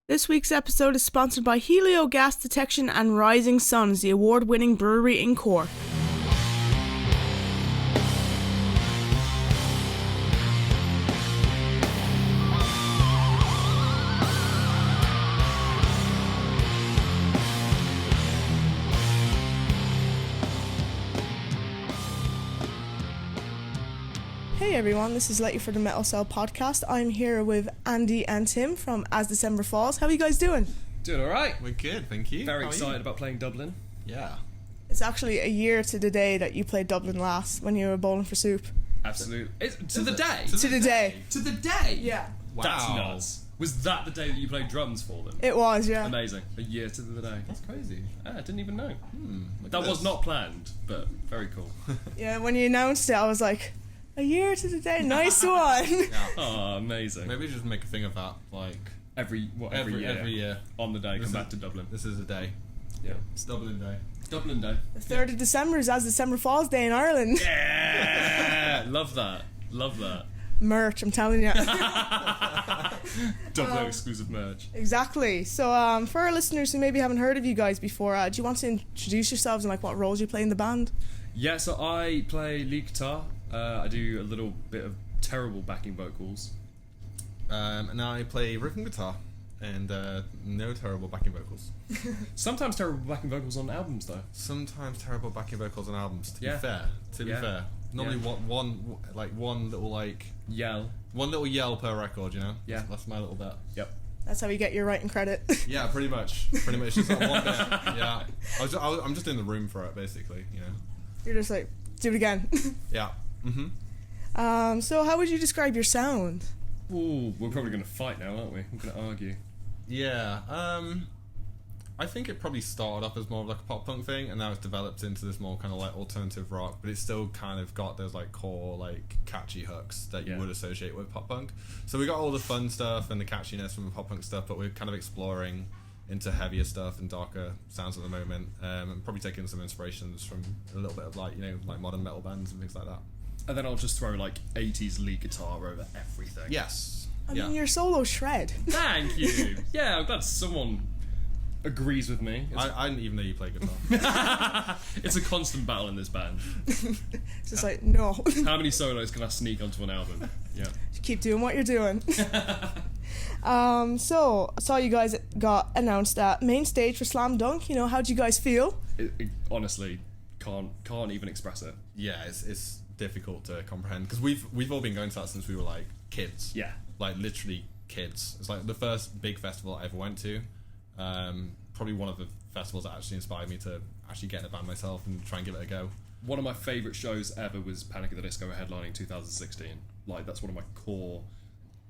This week's episode is sponsored by Helio Gas Detection and Rising Suns, the award-winning brewery in Cork. Hey everyone, this is Letty for the Metal Cell podcast. I'm here with Andy and Tim from As December Falls. How are you guys doing? Doing alright. We're good, thank you. Very excited about playing Dublin. Yeah. It's actually a year to the day that you played Dublin last, when you were bowling for soup. Absolutely. To the day? To the day. To the day? Yeah. Wow. That's nuts. Was that the day that you played drums for them? It was, yeah. Amazing. A year to the day. That's crazy. I didn't even know. That Was not planned, but very cool. Yeah, when you announced it, I was like, a year to the day, nice one. Yeah. Oh, amazing. Maybe just make a thing of that, like Every year. On the day, come back to Dublin. This is a day. Yeah. It's Dublin Day. Dublin Day. The 3rd of December is As December Falls Day in Ireland. Yeah! Love that. Love that. Merch, I'm telling you. Dublin exclusive merch. Exactly. So for our listeners who maybe haven't heard of you guys before, do you want to introduce yourselves and like what roles you play in the band? Yeah, so I play lead guitar. I do a little bit of terrible backing vocals. And I play rhythm guitar and no terrible backing vocals. Sometimes terrible backing vocals on albums, though. Sometimes terrible backing vocals on albums. To Yeah. be fair, normally one little yell per record. You know. Yeah. That's my little bit. Yep. That's how you get your writing credit. Yeah, pretty much. Just that one bit. Yeah. I'm just in the room for it, basically. You know. You're just like, do it again. Yeah. Mhm. So how would you describe your sound? Ooh, we're probably going to fight now, aren't we? We're going to argue. Yeah, I think it probably started off as more of like a pop punk thing, and now it's developed into this more kind of like alternative rock, but it's still kind of got those like core like catchy hooks that you would associate with pop punk. So we got all the fun stuff and the catchiness from the pop punk stuff, but we're kind of exploring into heavier stuff and darker sounds at the moment, and probably taking some inspirations from a little bit of like, you know, like modern metal bands and things like that. And then I'll just throw like 80s lead guitar over everything. Yes. I mean, your solo shred. Thank you. Yeah, I'm glad someone agrees with me. I didn't even know you play guitar. It's a constant battle in this band. It's just like, no. How many solos can I sneak onto an album? Yeah. Keep doing what you're doing. So I saw you guys got announced at main stage for Slam Dunk. You know, how'd you guys feel? It honestly can't even express it. Yeah, it's difficult to comprehend because we've all been going to that since we were like kids. Yeah. Like literally kids. It's like the first big festival I ever went to. Probably one of the festivals that actually inspired me to actually get in a band myself and try and give it a go. One of my favourite shows ever was Panic at the Disco headlining 2016. Like, that's one of my core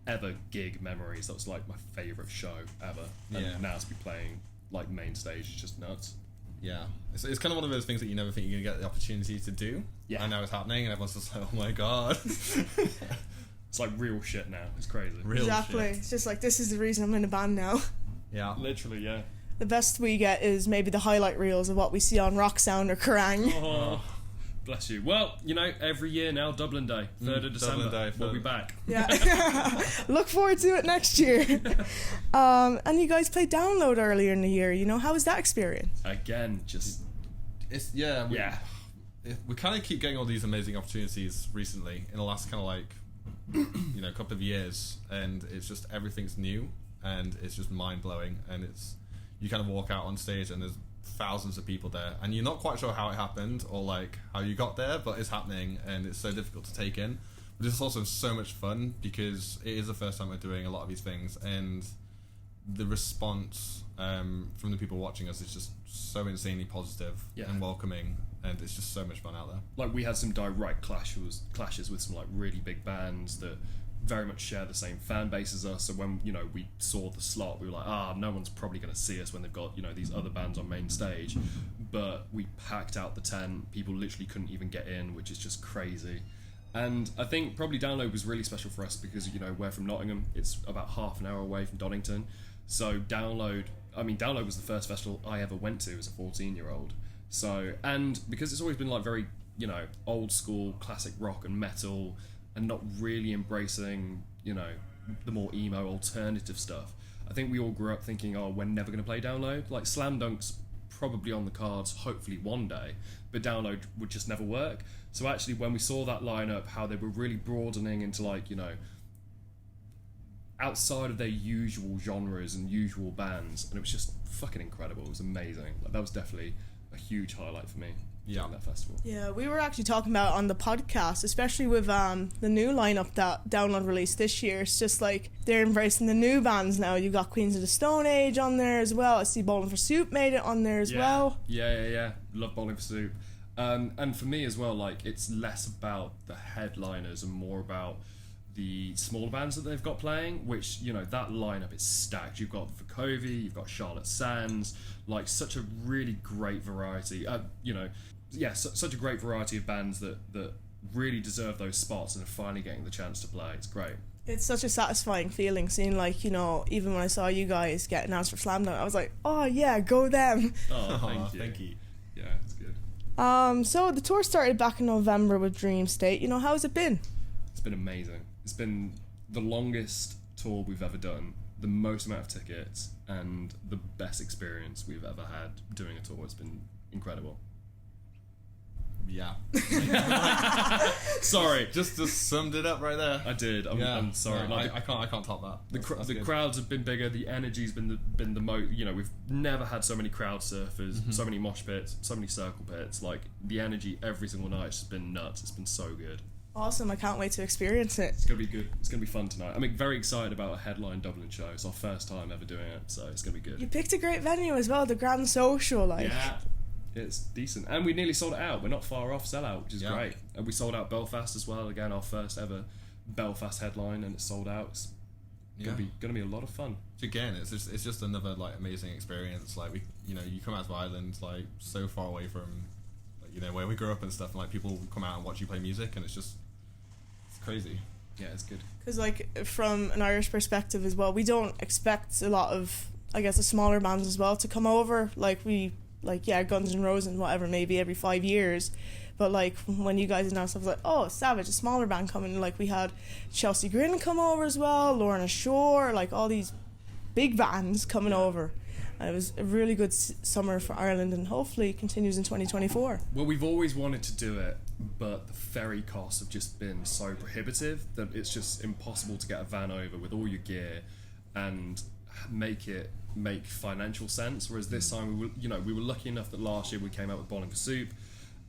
ever gig memories. That was like my favourite show ever. And now to be playing like main stage is just nuts. Yeah, it's kind of one of those things that you never think you're going to get the opportunity to do. Yeah. And now it's happening and everyone's just like, oh my god. It's like real shit now. It's crazy. Real Exactly. shit. It's just like, this is the reason I'm in a band now. Yeah. Literally, yeah. The best we get is maybe the highlight reels of what we see on Rock Sound or Kerrang. Oh, bless you. Well, you know, every year now, Dublin Day, 3rd of December, Dublin Day, we'll be back. Yeah. Look forward to it next year. And you guys played Download earlier in the year. You know, how was that experience? Again, just... It's we kind of keep getting all these amazing opportunities recently in the last kind of like you know, couple of years, and it's just everything's new and it's just mind-blowing, and it's you kind of walk out on stage and there's thousands of people there and you're not quite sure how it happened or like how you got there, but it's happening and it's so difficult to take in, but it's also so much fun because it is the first time we're doing a lot of these things, and the response from the people watching us is just so insanely positive and welcoming, and it's just so much fun out there. Like, we had some direct clashes with some like really big bands that very much share the same fan base as us, so when, you know, we saw the slot, we were like, no one's probably going to see us when they've got, you know, these other bands on main stage, but we packed out the tent. People literally couldn't even get in, which is just crazy. And I think probably Download was really special for us because, you know, we're from Nottingham. It's about half an hour away from Donington. So Download was the first festival I ever went to as a 14-year-old. So, and because it's always been like very, you know, old school classic rock and metal and not really embracing, you know, the more emo alternative stuff, I think we all grew up thinking, oh, we're never going to play Download. Like Slam Dunk's probably on the cards, hopefully one day, but Download would just never work. So actually, when we saw that lineup, how they were really broadening into like, you know, outside of their usual genres and usual bands, and it was just fucking incredible. It was amazing. Like, that was definitely a huge highlight for me. During that festival. Yeah, we were actually talking about on the podcast, especially with the new lineup that Download released this year. It's just like they're embracing the new bands now. You've got Queens of the Stone Age on there as well. I see Bowling for Soup made it on there as well. Yeah. Love Bowling for Soup. And for me as well, like, it's less about the headliners and more about the smaller bands that they've got playing, which, you know, that lineup is stacked. You've got Vukovi, you've got Charlotte Sands, like such a really great variety. Such a great variety of bands that really deserve those spots and are finally getting the chance to play. It's great. It's such a satisfying feeling seeing, like, you know, even when I saw you guys get announced for Slam Dunk, I was like, oh yeah, go them. Oh, thank you. Yeah, it's good. So the tour started back in November with Dream State. You know, how's it been? It's been amazing. It's been the longest tour we've ever done, the most amount of tickets, and the best experience we've ever had doing a tour. It's been incredible. Yeah. Sorry. Just summed it up right there. I did. I'm sorry. No, I can't top that. The crowds have been bigger. The energy's been the most. You know, we've never had so many crowd surfers, so many mosh pits, so many circle pits. Like, the energy every single night has just been nuts. It's been so good. Awesome. I can't wait to experience it. It's gonna be good. It's gonna be fun tonight. I'm very excited about a headline Dublin show. It's our first time ever doing it, so it's gonna be good. You picked a great venue as well, the Grand Social. Like, yeah. It's decent, and we nearly sold it out. We're not far off sellout, which is great. And we sold out Belfast as well. Again, our first ever Belfast headline, and it's sold out. It's gonna be a lot of fun. Again, it's just another like amazing experience. Like, you come out to Ireland like so far away from, like, you know, where we grew up and stuff. And like, people come out and watch you play music, and it's crazy. Yeah, it's good. Because, like, from an Irish perspective as well, we don't expect a lot of, I guess, the smaller bands as well to come over. Guns N' Roses and whatever, maybe every 5 years. But, like, when you guys announced, I was like, oh, Savage, a smaller band coming. Like, we had Chelsea Grin come over as well, Lorna Shore, like, all these big bands coming over. And it was a really good summer for Ireland, and hopefully it continues in 2024. Well, we've always wanted to do it, but the ferry costs have just been so prohibitive that it's just impossible to get a van over with all your gear and make financial sense. Whereas this time we were lucky enough that last year we came out with Bowling for Soup,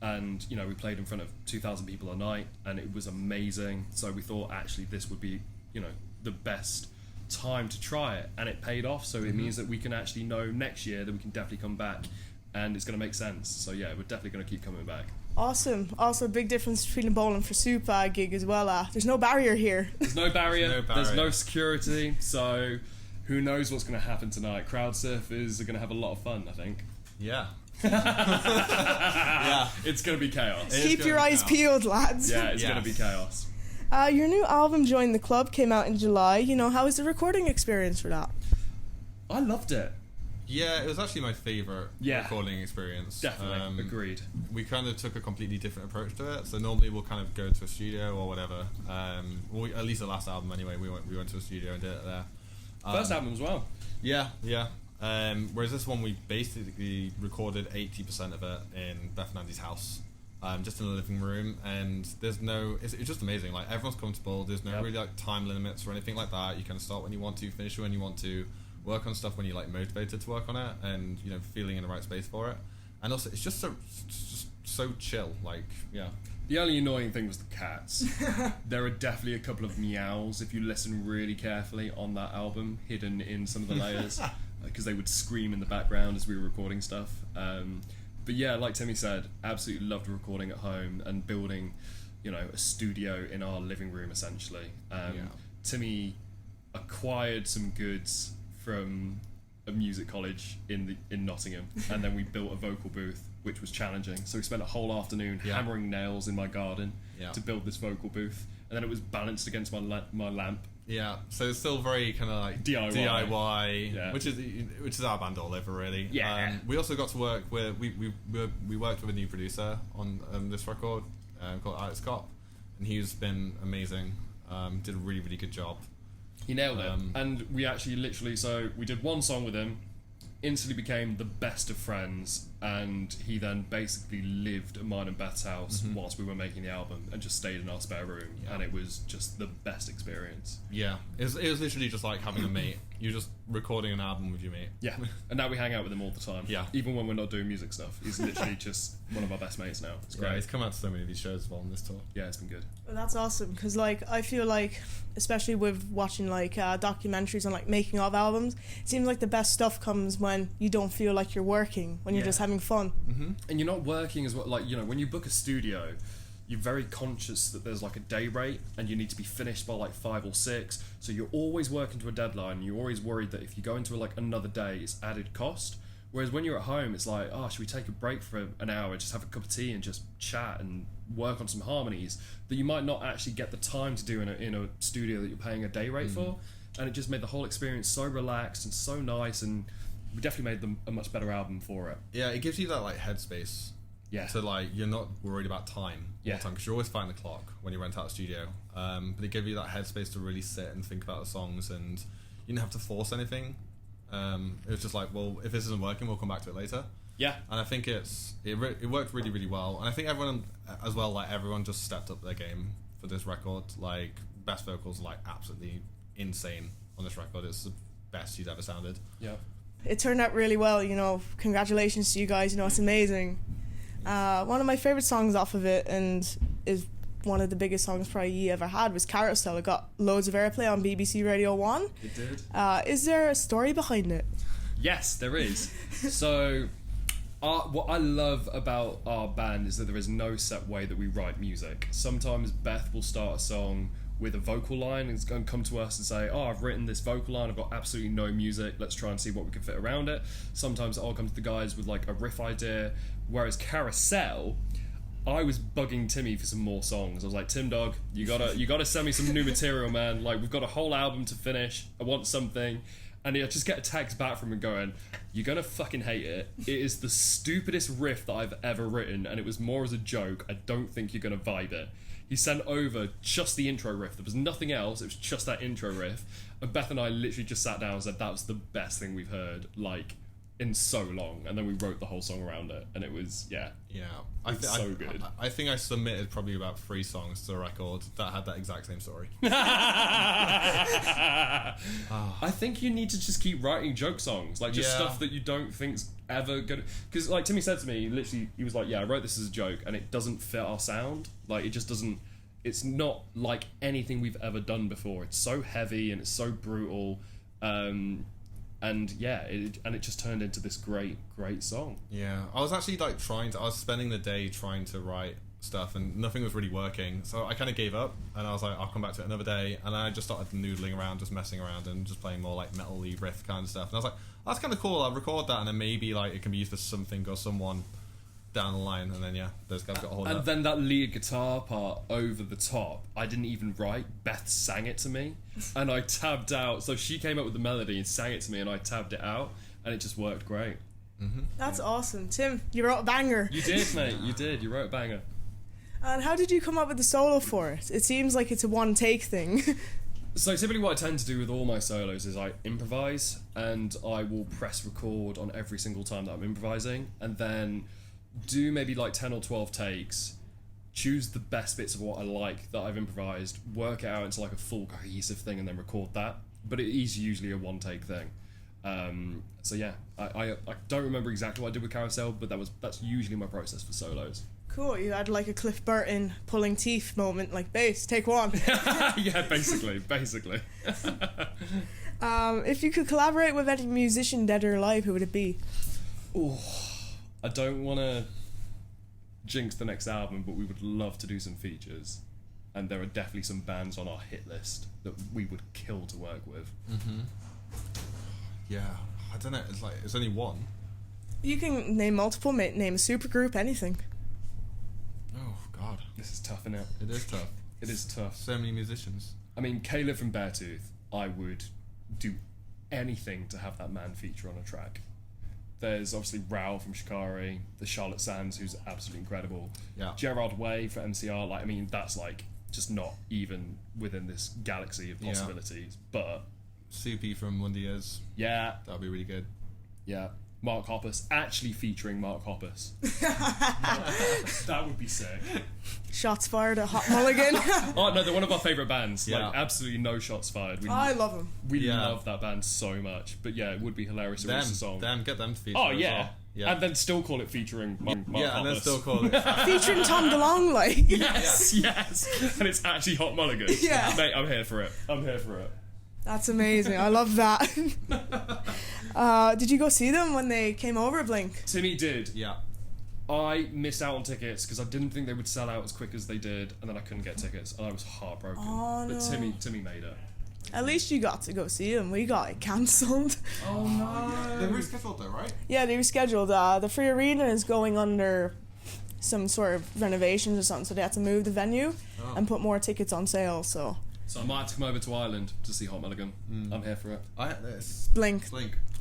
and we played in front of 2,000 people a night, and it was amazing. So we thought actually this would be the best time to try it, and it paid off. So it means that we can actually know next year that we can definitely come back, and it's going to make sense. So yeah, we're definitely going to keep coming back. Awesome. Also, a big difference between a Bowling for Soup gig as well. There's no barrier here. There's no barrier. There's no security. So who knows what's going to happen tonight? Crowd surfers are going to have a lot of fun, I think. Yeah. Yeah. It's going to be chaos. Keep your eyes peeled, lads. Yeah, it's going to be chaos. Your new album, Join the Club, came out in July. How was the recording experience for that? I loved it. Yeah, it was actually my favourite recording experience. Definitely, agreed. We kind of took a completely different approach to it. So normally we'll kind of go to a studio or whatever. At least the last album anyway, we went to a studio and did it there. First album as well. Yeah. Whereas this one, we basically recorded 80% of it in Beth and Andy's house, just in the living room, and it's just amazing. Like, everyone's comfortable. There's no really like time limits or anything like that. You kind of start when you want to, finish when you want to, work on stuff when you're like motivated to work on it, and feeling in the right space for it. And also, it's just so chill. Like, yeah. The only annoying thing was the cats. There are definitely a couple of meows if you listen really carefully on that album, hidden in some of the layers, because they would scream in the background as we were recording stuff. But yeah, like Timmy said, absolutely loved recording at home and building, a studio in our living room essentially. Timmy acquired some goods from a music college in Nottingham, and then we built a vocal booth, which was challenging. So we spent a whole afternoon hammering nails in my garden to build this vocal booth, and then it was balanced against my lamp. Yeah, so it's still very kind of like DIY, which is our band all over really. Yeah. We also got to work with we worked with a new producer on this record called Alex Kopp, and he's been amazing. Did a really, really good job. He nailed it. And we actually literally, so we did one song with him, instantly became the best of friends, and he then basically lived at mine and Beth's house whilst we were making the album and just stayed in our spare room, and it was just the best experience. Yeah, it was literally just like having a mate. You're just recording an album with your mate. Yeah, and now we hang out with him all the time. Yeah. Even when we're not doing music stuff. He's literally just one of our best mates now. It's great. Yeah, he's come out to so many of these shows as well on this tour. Yeah, it's been good. Well, that's awesome, because like I feel like, especially with watching like documentaries on like making of albums, it seems like the best stuff comes when you don't feel like you're working, when you're just having fun. And you're not working as well. Like, you know, when you book a studio, you're very conscious that there's like a day rate and you need to be finished by like 5 or 6, so you're always working to a deadline, and you're always worried that if you go into like another day, it's added cost. Whereas when you're at home, it's like, oh, should we take a break for an hour, just have a cup of tea and just chat and work on some harmonies that you might not actually get the time to do in a studio that you're paying a day rate for. And it just made the whole experience so relaxed and so nice, and we definitely made them a much better album for it. Yeah, it gives you that like headspace. Yeah. So like you're not worried about time all the time, because you're always fighting the clock when you rent out a studio. But it gives you that headspace to really sit and think about the songs, and you don't have to force anything. It was just like, well, if this isn't working, we'll come back to it later. Yeah. And I think it worked really, really well. And I think everyone as well, like everyone just stepped up their game for this record. Like Beth's vocals are like absolutely insane on this record. It's the best she's ever sounded. Yeah. It turned out really well, you know. Congratulations to you guys, you know, it's amazing. One of my favourite songs off of it, and is one of the biggest songs probably you ever had, was Carousel. It got loads of airplay on BBC Radio 1. It did. Is there a story behind it? Yes, there is. So, what I love about our band is that there is no set way that we write music. Sometimes Beth will start a song with a vocal line and it's going to come to us and say, oh, I've written this vocal line, I've got absolutely no music, let's try and see what we can fit around it. Sometimes I'll come to the guys with like a riff idea, whereas Carousel, I was bugging Timmy for some more songs. I was like, Tim Dog, you gotta send me some new material, man. Like, we've got a whole album to finish, I want something. And I just get a text back from him going, you're gonna fucking hate it. It is the stupidest riff that I've ever written, and it was more as a joke. I don't think you're gonna vibe it. He sent over just the intro riff. There was nothing else. It was just that intro riff. And Beth and I literally just sat down and said, that was the best thing we've heard, like, in so long. And then we wrote the whole song around it. And it was, so good. I think I submitted probably about 3 songs to the record that had that exact same story. I think you need to just keep writing joke songs. Like, just stuff that you don't think's ever gonna... Because, like, Timmy said to me, literally, he was like, yeah, I wrote this as a joke, and it doesn't fit our sound. Like, it just doesn't... It's not like anything we've ever done before. It's so heavy, and it's so brutal. And yeah, it just turned into this great song. Yeah, I was actually like I was spending the day trying to write stuff, and nothing was really working, so I kind of gave up, and I was like, I'll come back to it another day. And then I just started noodling around, just messing around and just playing more like metal-y riff kind of stuff, and I was like, that's kind of cool, I'll record that, and then maybe like it can be used for something or someone down the line. And then those guys got a hold of it. And then that lead guitar part over the top, I didn't even write. Beth sang it to me, and I tabbed out. So she came up with the melody and sang it to me, and I tabbed it out, and it just worked great. That's awesome. Tim, you wrote a banger. You did, mate. You did. You wrote a banger. And how did you come up with the solo for it? It seems like it's a one-take thing. So typically what I tend to do with all my solos is I improvise, and I will press record on every single time that I'm improvising, and then do maybe like 10 or 12 takes, choose the best bits of what I like that I've improvised, work it out into like a full cohesive thing, and then record that. But it is usually a one-take thing. So yeah, I don't remember exactly what I did with Carousel, but that's usually my process for solos. Cool, you had like a Cliff Burton pulling teeth moment, like bass, take one. Yeah, basically. If you could collaborate with any musician, dead or alive, who would it be? Oh, I don't want to jinx the next album, but we would love to do some features, and there are definitely some bands on our hit list that we would kill to work with. Yeah, I don't know, it's only one. You can name multiple, name a supergroup, anything. Oh god, this is tough, isn't it? It is tough. It is tough. So many musicians. I mean, Caleb from Beartooth, I would do anything to have that man feature on a track. There's obviously Raoul from Shikari, the Charlotte Sands, who's absolutely incredible. Yeah. Gerard Way for MCR, like, I mean, that's like just not even within this galaxy of possibilities. But Soupy from Mundias, yeah, that would be really good. yeah. Mark Hoppus, actually featuring Mark Hoppus. That would be sick. Shots fired at Hot Mulligan. Oh no, they're one of our favourite bands. Yeah. Like, absolutely no shots fired. I love them. We love that band so much. But yeah, it would be hilarious if it was a song. Get them to feature. Oh as yeah. well. Yeah. And then still call it featuring Mark Hoppus. And then still call it. Featuring Tom DeLonge, like. Yes. And it's actually Hot Mulligan. Yeah. Mate, I'm here for it. That's amazing. I love that. Did you go see them when they came over, Blink? Timmy did. Yeah. I missed out on tickets because I didn't think they would sell out as quick as they did, and then I couldn't get tickets, and I was heartbroken. Oh, but no. Timmy made it. At least you got to go see them. We got it cancelled. Oh no! They're rescheduled though, right? Yeah, they rescheduled. The Free Arena is going under some sort of renovations or something, so they had to move the venue and put more tickets on sale. So I might have to come over to Ireland to see Hot Mulligan. I'm here for it. Blink.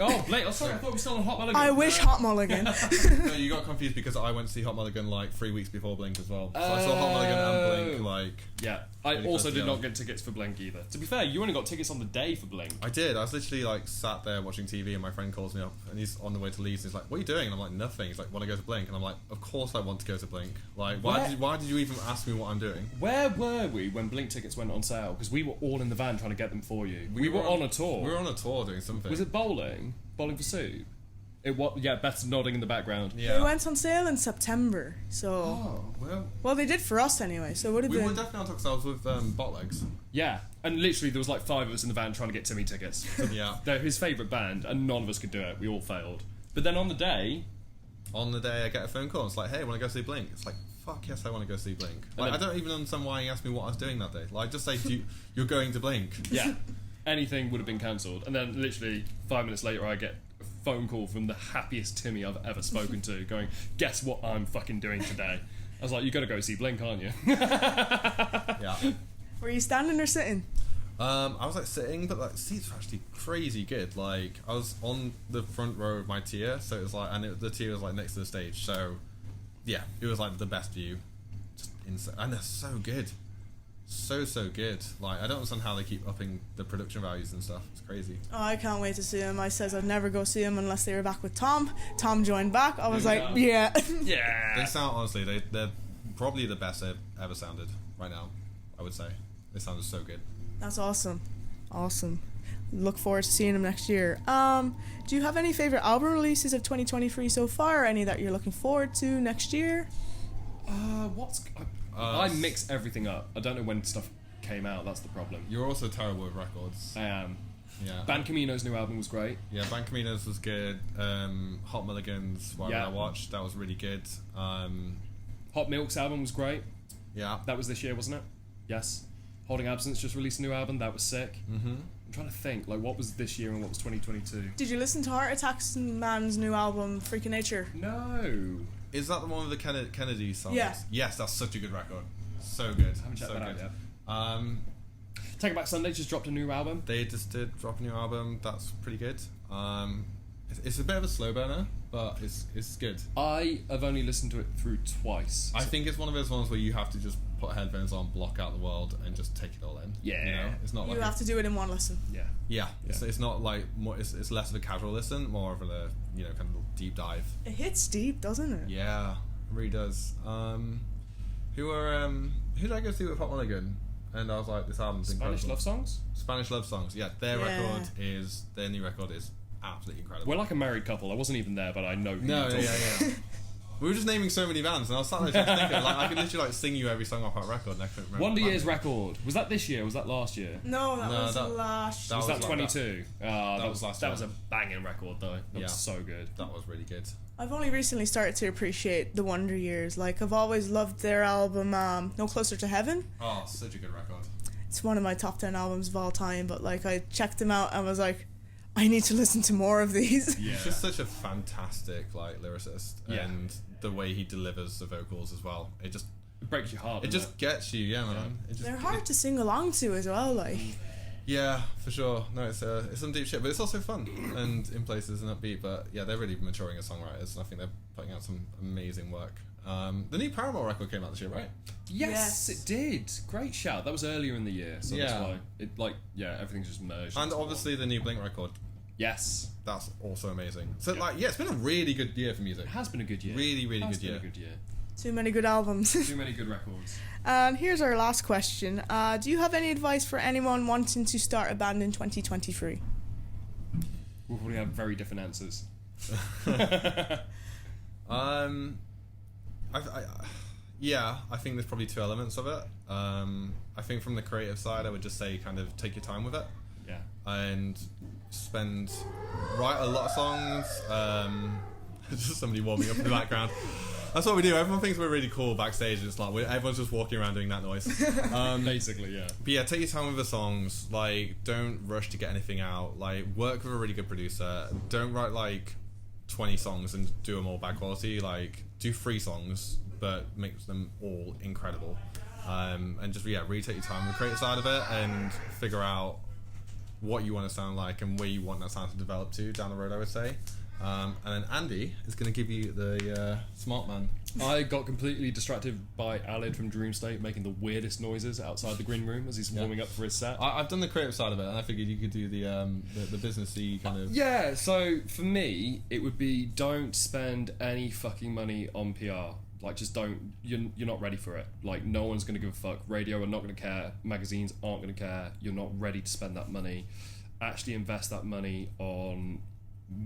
Oh, Blake, oh, sorry, I thought we were still on Hot Mulligan. I wish Hot Mulligan. No, you got confused because I went to see Hot Mulligan like 3 weeks before Blink as well. So I saw Hot Mulligan and Blink like. Yeah, I really also close did not together. get tickets for Blink either. To be fair, you only got tickets on the day for Blink. I did. I was literally like sat there watching TV, and my friend calls me up, and he's on the way to Leeds. And he's like, "What are you doing?" And I'm like, "Nothing." He's like, "Want to go to Blink?" And I'm like, "Of course I want to go to Blink. Like, why did you even ask me what I'm doing?" Where were we when Blink tickets went on sale? Because we were all in the van trying to get them for you. We were on a tour. We were on a tour doing something. Was it bowling? Bowling for soup? It was. Yeah, Beth's nodding in the background. Yeah. They went on sale in September, so... Oh, Well, they did for us anyway, so it would have we been... were definitely on top ourselves with Botlegs. Yeah, and literally there was like 5 of us in the van trying to get Timmy tickets. Yeah. They're his favourite band, and none of us could do it. We all failed. But then on the day, I get a phone call. And it's like, "Hey, want to go see Blink?" It's like, "Fuck yes, I want to go see Blink." Like, then- I don't even understand why he asked me what I was doing that day. Like, just say, "You're going to Blink." yeah, anything would have been cancelled. And then literally 5 minutes later, I get a phone call from the happiest Timmy I've ever spoken to, going, "Guess what I'm fucking doing today?" I was like, "You got to go see Blink, aren't you?" Yeah. Were you standing or sitting? I was like sitting, but like seats were actually crazy good. Like I was on the front row of my tier, so it was like, the tier was like next to the stage. So yeah, it was like the best view. Just insane, and they're so good, so good. Like I don't understand how they keep upping the production values and stuff. It's crazy. Oh, I can't wait to see him. I says I'd never go see him unless they were back with Tom. Tom joined back. I was like, yeah. Yeah. They sound honestly, they're probably the best they've ever sounded right now. I would say they sounded so good. That's awesome. Awesome. Look forward to seeing him next year. Do you have any favourite album releases of 2023 so far? Any that you're looking forward to next year? I mix everything up. I don't know when stuff came out. That's the problem. You're also terrible with records. I am. Yeah. Ban Camino's new album was great. Yeah, Ban Camino's was good. Hot Mulligan's Why Would I Watch? That was really good. Hot Milk's album was great. Yeah. That was this year, wasn't it? Yes. Holding Absence just released a new album. That was sick. Mm-hmm. I'm trying to think, like, what was this year and what was 2022? Did you listen to Heart Attack's man's new album, Freakin' Nature? No. Is that the one with the Kennedy songs? Yeah. Yes, that's such a good record. So good. I haven't checked so that good. out yet. Take It Back Sunday just dropped a new album. They just did drop a new album. That's pretty good. It's a bit of a slow burner, but it's good. I have only listened to it through twice. I think it's one of those ones where you have to just put headphones on, block out the world, and just take it all in. Yeah. You know? It's not You like have to do it in one listen. Yeah. yeah. It's not like more. It's less of a casual listen, more of a kind of deep dive. It hits deep, doesn't it? Yeah, it really does. Who did I go see with Hot Mulligan? And I was like, this album's Spanish incredible. love songs? Spanish Love Songs. Yeah, their new record is absolutely incredible. We're like a married couple. I wasn't even there, but I know who No, you're talking yeah. We were just naming so many bands, and I was sat there just thinking, like, I could literally like sing you every song off that record, and I couldn't remember. Wonder the Year's band. record. Was that this year or was that last year? No, that No, was that- last that Was that was 22? That was last That year. was a banging record though. That was so good. That was really good. I've only recently started to appreciate the Wonder Years. Like, I've always loved their album, No Closer to Heaven. Oh, such a good record. It's one of my top 10 albums of all time, but like, I checked them out and was like, I need to listen to more of these. Yeah. He's just such a fantastic like lyricist, Yeah. and the way he delivers the vocals as well. It breaks your heart. it doesn't just gets you, yeah, man. Yeah. It just, They're hard to sing along to as well, like. Yeah, for sure. No, it's some deep shit, but it's also fun and in places and upbeat. But yeah, they're really maturing as songwriters, and I think they're putting out some amazing work. The new Paramore record came out this year, right? Yes, it did. Great shout. That was earlier in the year, so that's why everything's just merged. And obviously the new Blink record. Yes, that's also amazing. So it's been a really good year for music. It has been a good year. Really, really good year. A good year. Too many good albums. Too many good records. And here's our last question. Do you have any advice for anyone wanting to start a band in 2023? We'll probably have very different answers. I think there's probably two elements of it. I think from the creative side, I would just say kind of take your time with it. Yeah. And write a lot of songs. Just somebody warming up in the background. That's what we do. Everyone thinks we're really cool backstage, and it's like everyone's just walking around doing that noise. Basically, yeah. But yeah, take your time with the songs. Like, don't rush to get anything out. Like, work with a really good producer. Don't write like 20 songs and do them all bad quality. Like, do 3 songs, but make them all incredible. And just really take your time with the creative side of it and figure out what you want to sound like and where you want that sound to develop to down the road, I would say. And then Andy is going to give you the smart man. I got completely distracted by Alid from Dream State making the weirdest noises outside the green room as he's warming up for his set. I've done the creative side of it, and I figured you could do the businessy kind of... Yeah, so for me, it would be don't spend any fucking money on PR. Like, just don't... You're not ready for it. Like, no one's going to give a fuck. Radio are not going to care. Magazines aren't going to care. You're not ready to spend that money. Actually invest that money on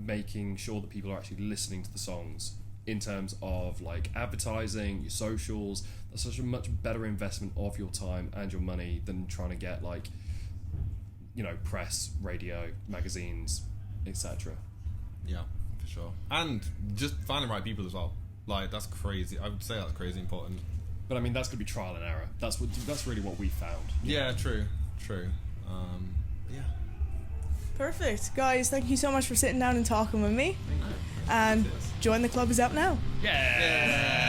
making sure that people are actually listening to the songs in terms of like advertising, your socials. That's such a much better investment of your time and your money than trying to get like, press, radio, magazines, etc. Yeah, for sure. And just find the right people as well. Like, that's crazy. I would say that's crazy important. But I mean, that's gonna be trial and error. That's really what we found. Yeah, true. Yeah. Perfect. Guys, thank you so much for sitting down and talking with me. And Join the Club is out now. Yeah.